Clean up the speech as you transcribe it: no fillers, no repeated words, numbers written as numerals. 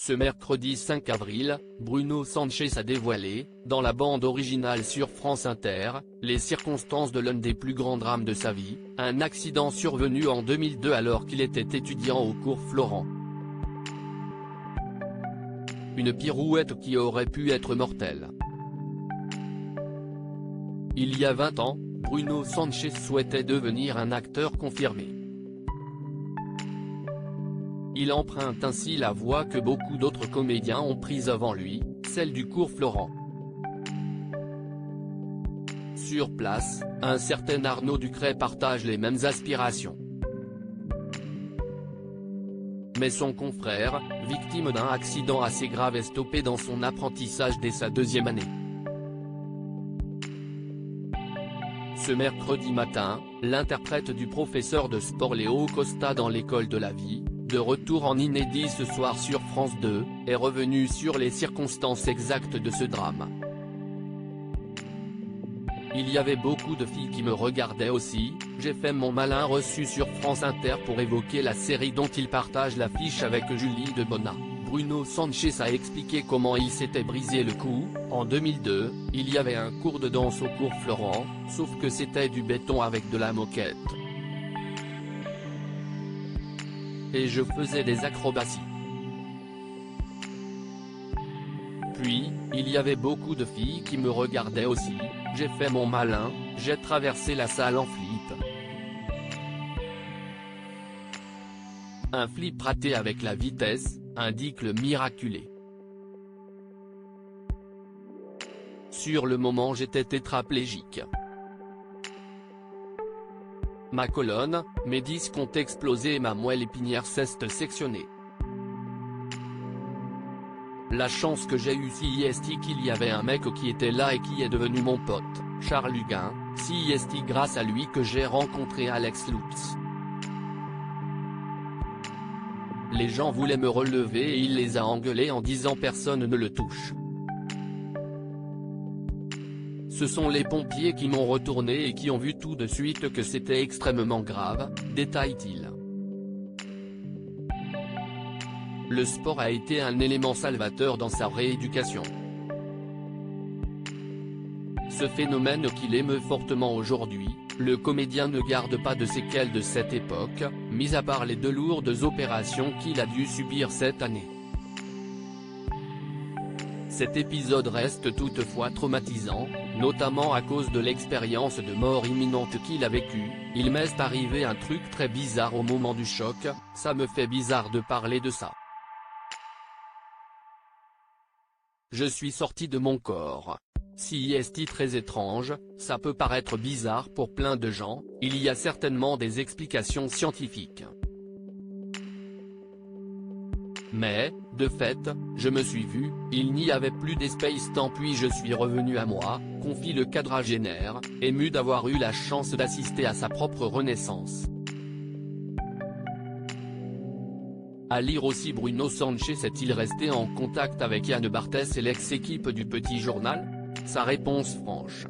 Ce mercredi 5 avril, Bruno Sanchez a dévoilé, dans la bande originale sur France Inter, les circonstances de l'un des plus grands drames de sa vie, un accident survenu en 2002 alors qu'il était étudiant au cours Florent. Une pirouette qui aurait pu être mortelle. Il y a 20 ans, Bruno Sanchez souhaitait devenir un acteur confirmé. Il emprunte ainsi la voie que beaucoup d'autres comédiens ont prise avant lui, celle du cours Florent. Sur place, un certain Arnaud Ducret partage les mêmes aspirations. Mais son confrère, victime d'un accident assez grave, est stoppé dans son apprentissage dès sa deuxième année. Ce mercredi matin, l'interprète du professeur de sport Léo Costa dans l'école de la vie, de retour en inédit ce soir sur France 2, est revenu sur les circonstances exactes de ce drame. Il y avait beaucoup de filles qui me regardaient aussi, j'ai fait mon malin reçu sur France Inter pour évoquer la série dont il partage l'affiche avec Julie Debona. Bruno Sanchez a expliqué comment il s'était brisé le cou. En 2002, il y avait un cours de danse au cours Florent, sauf que c'était du béton avec de la moquette. Et je faisais des acrobaties. Puis, il y avait beaucoup de filles qui me regardaient aussi, j'ai fait mon malin, j'ai traversé la salle en flip. Un flip raté avec la vitesse, indique le miraculé. Sur le moment j'étais tétraplégique. Ma colonne, mes disques ont explosé et ma moelle épinière s'est sectionnée. La chance que j'ai eue c'est qu'il y avait un mec qui était là et qui est devenu mon pote, Charles Huguin, c'est grâce à lui que j'ai rencontré Alex Lutz. Les gens voulaient me relever et il les a engueulés en disant personne ne le touche. Ce sont les pompiers qui m'ont retourné et qui ont vu tout de suite que c'était extrêmement grave, détaille-t-il. Le sport a été un élément salvateur dans sa rééducation. Ce phénomène qui l'émeut fortement aujourd'hui, le comédien ne garde pas de séquelles de cette époque, mis à part les 2 lourdes opérations qu'il a dû subir cette année. Cet épisode reste toutefois traumatisant, notamment à cause de l'expérience de mort imminente qu'il a vécue. Il m'est arrivé un truc très bizarre au moment du choc, ça me fait bizarre de parler de ça. Je suis sorti de mon corps. C'est très étrange, ça peut paraître bizarre pour plein de gens, il y a certainement des explications scientifiques. Mais, de fait, je me suis vu, il n'y avait plus d'espace-temps puis je suis revenu à moi, confie le quadragénaire, ému d'avoir eu la chance d'assister à sa propre renaissance. À lire aussi Bruno Sanchez est-il resté en contact avec Yann Barthès et l'ex-équipe du Petit Journal ? Sa réponse franche.